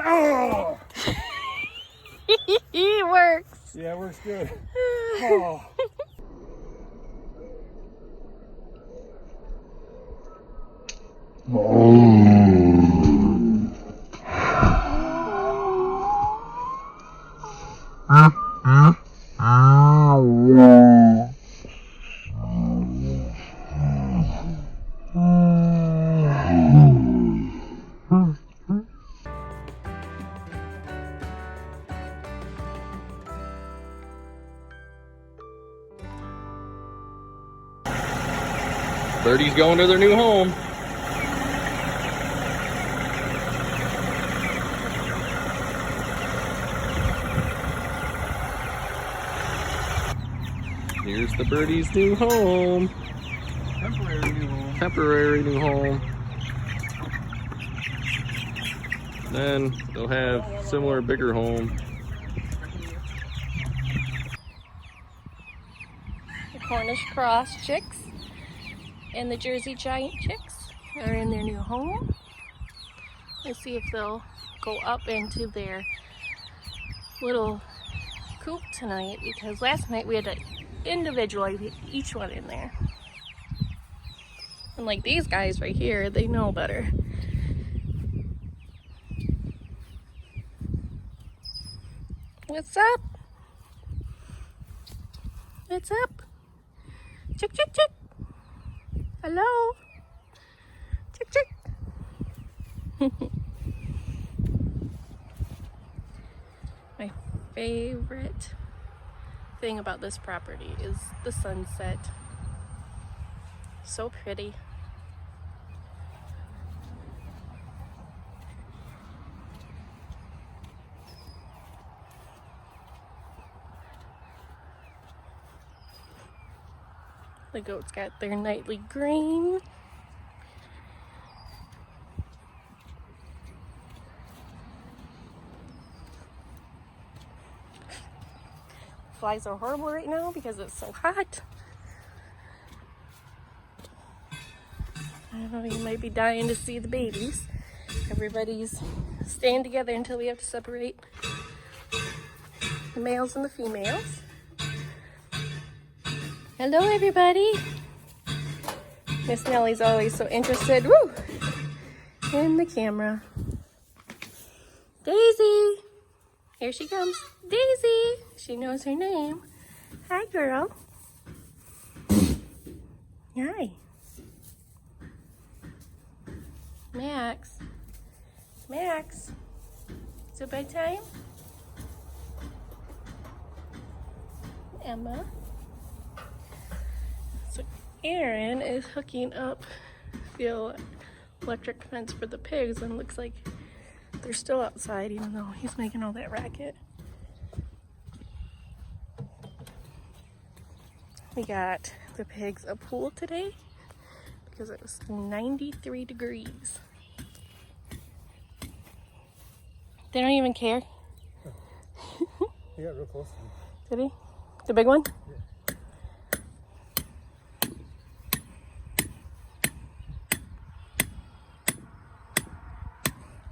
Oh! It works. Yeah, it works good. Oh. Birdie's going to their new home. Here's the birdie's new home. Temporary new home. Temporary new home. Then they'll have similar bigger home. The Cornish Cross chicks and the Jersey Giant chicks are in their new home. Let's see if they'll go up into their little coop tonight, because last night we had to individualize each one in there. And like these guys right here, they know better. What's up? What's up? Chick, chick, chick. Hello. Chick, chick. My favorite thing about this property is the sunset. So pretty. The goats got their nightly green. Flies are horrible right now because it's so hot. I don't know, you might be dying to see the babies. Everybody's staying together until we have to separate the males and the females. Hello, everybody. Miss Nellie's always so interested, woo, in the camera. Daisy, here she comes. Daisy, she knows her name. Hi, girl. Hi. Max. Max, is it bedtime? Emma. So Aaron is hooking up the electric fence for the pigs, and looks like they're still outside even though he's making all that racket. We got the pigs a pool today because it was 93 degrees. They don't even care. He got real close to me. Did he? The big one? Yeah.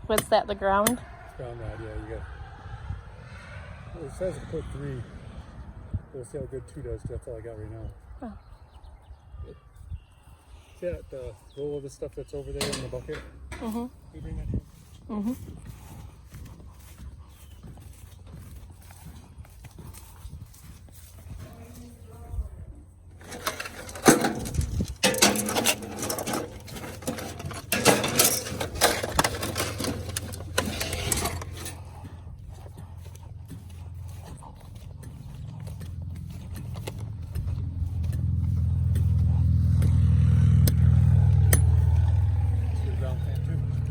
What's that, the ground? Ground rod, yeah, you got. Well, it says to put 3. We'll see how good 2 does, 'cause that's all I got right now. Oh. See that, the roll of the stuff that's over there in the bucket? Mm-hmm. Can you bring that to me? Mm-hmm.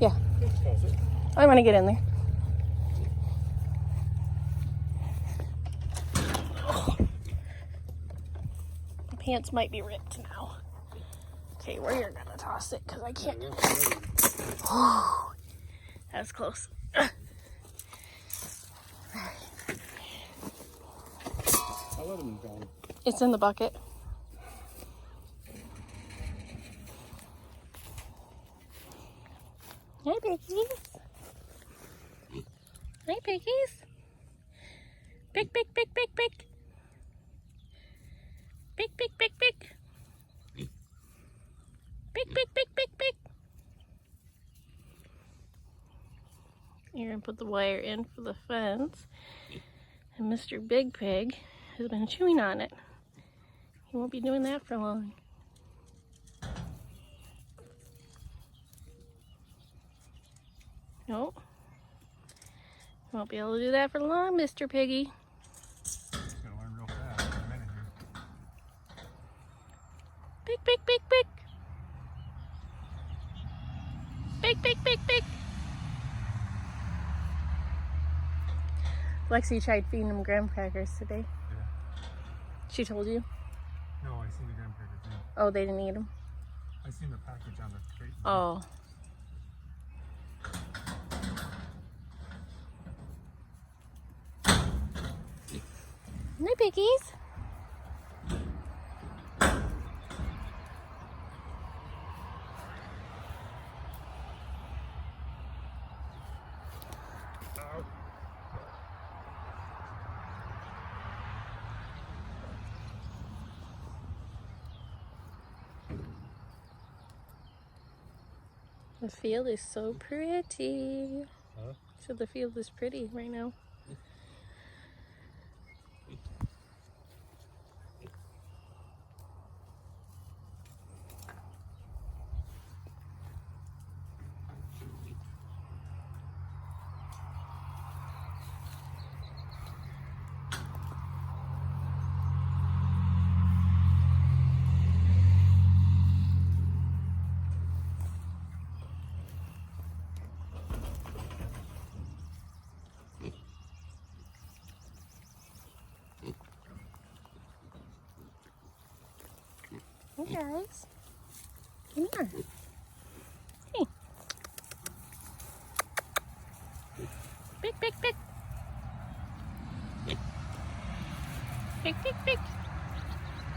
Yeah. I want to get in there. My pants might be ripped now. Okay, where you're gonna toss it, because I can't. Oh, that was close. I'll let him go. It's in the bucket. Hi, piggies. Hi, piggies. Big, big, big, big, big. Big, big, big, big. Big, big, big, big, big. You're going to put the wire in for the fence. And Mr. Big Pig has been chewing on it. He won't be doing that for long. Nope. Won't be able to do that for long, Mr. Piggy. Gotta learn real fast in a minute here. Big, big, big, big. Big, big, big, big. Lexi tried feeding him graham crackers today. Yeah. She told you? No, I seen the graham cracker thing. Oh, they didn't eat them? I seen the package on the crate. Oh. Hi, piggies. Ow. The field is so pretty. Huh? So the field is pretty right now. Hey guys, come here. Hey. Big, big, big. Big, big, big.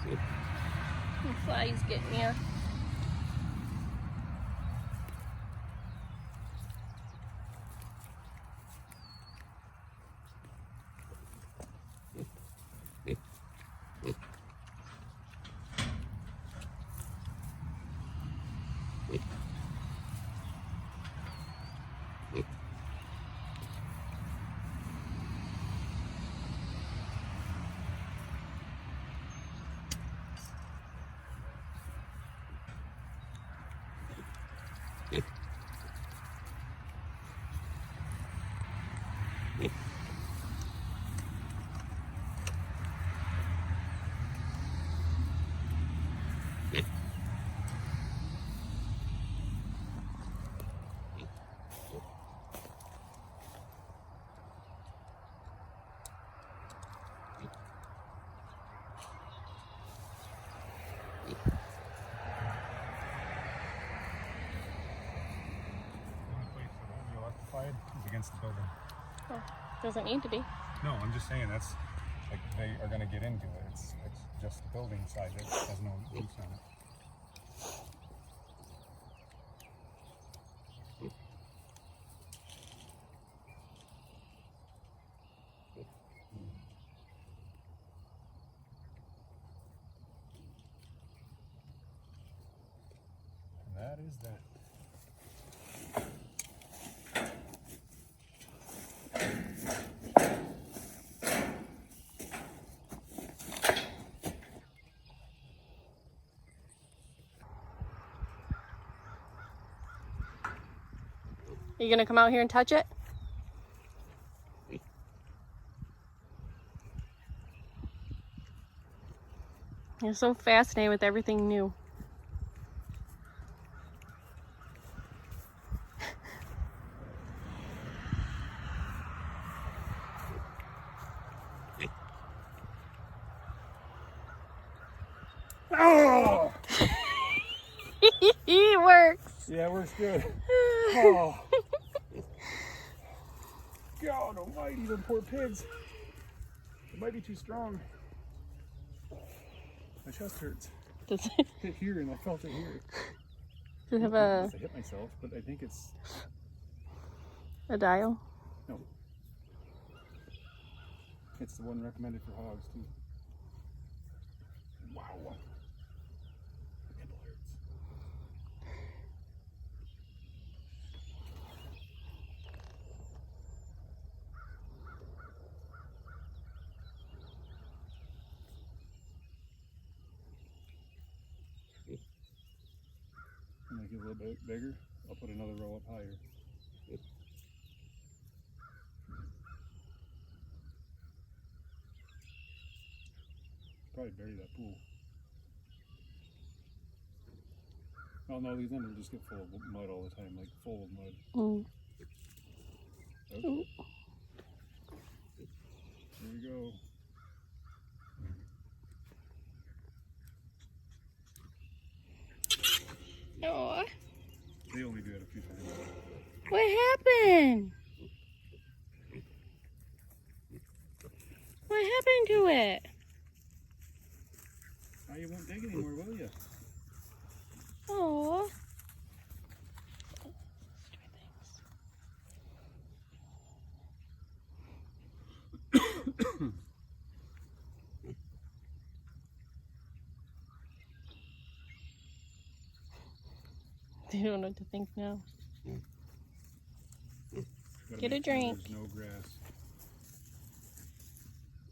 The fly's getting you. Is against the building. Oh, doesn't need to be. No, I'm just saying that's like they are going to get into it. It's just the building side that has no use on it. And that is that. Are you gonna come out here and touch it? You're so fascinated with everything new. Oh! It works. Yeah, it works good. Oh. God almighty, them poor pigs. It might be too strong. My chest hurts. Does it, Hit here and I felt it here. does it have a I hit myself, but I think it's... dial? No. It's the one recommended for hogs too. Wow. The nipple hurts. And make it a little bit bigger. I'll put another row up higher. Probably bury that pool. Oh no, these ends will just get full of mud all the time, like full of mud. Mm. Okay. Here we go. Oh, They only do it a few times. what happened? What happened to it? Now you won't dig anymore, will you? Oh. They don't know what to think now. Gotta Get a make sure drink. There's no grass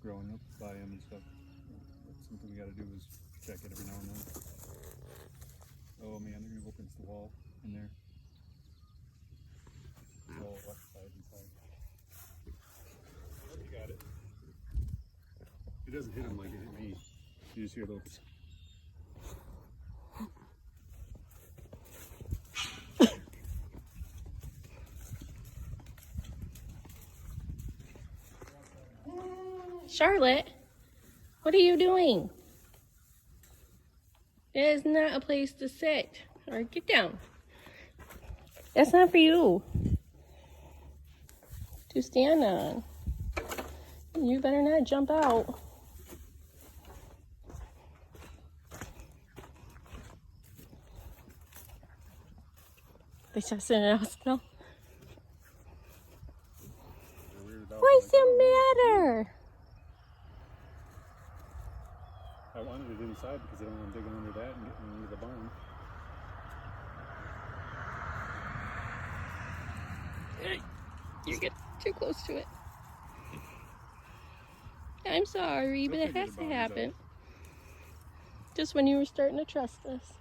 growing up by them and stuff. That's something we gotta do is check it every now and then. Oh man, they're gonna go up against the wall in there. It's all left side inside. Oh, you got it. It doesn't hit him like it hit me. You just hear those. Charlotte, what are you doing? It is not a place to sit. Or get down. That's not for you to stand on. You better not jump out. They start sitting out still. What's the matter? I wanted it inside because I don't want them digging under that and getting into the barn. You get too close to it. I'm sorry, but it has to happen. Just when you were starting to trust us.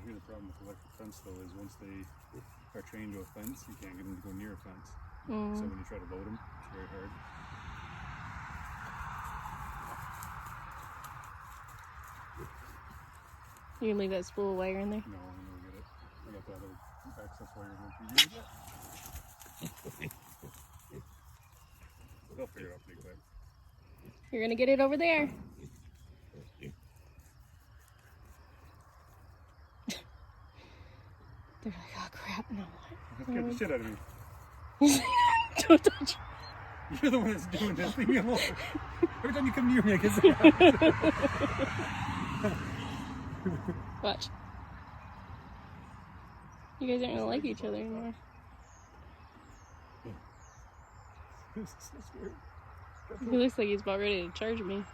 Here's the problem with electric fence though is once they are trained to a fence, you can't get them to go near a fence. So when you try to load them, it's very hard. You can leave that spool of wire in there? No, I'm gonna get it. I got the other access wire going through. They'll figure it out pretty quick. You're gonna get it over there. They're like, oh crap, no. That scared the shit out of me. Don't touch. You're the one that's doing this. Leave me alone. Every time you come near me, I get scared. Watch. You guys aren't gonna like each other anymore. This is so scary. He looks like he's about ready to charge me.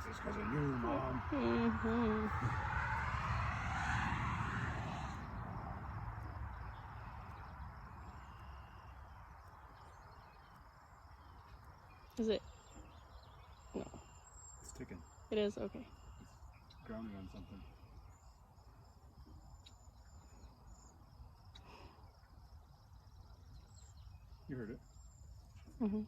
This because of you, Mom. Mm-hmm. Is it? No. It's ticking. It is? Okay. It's grounded on something. You heard it. Mm-hmm.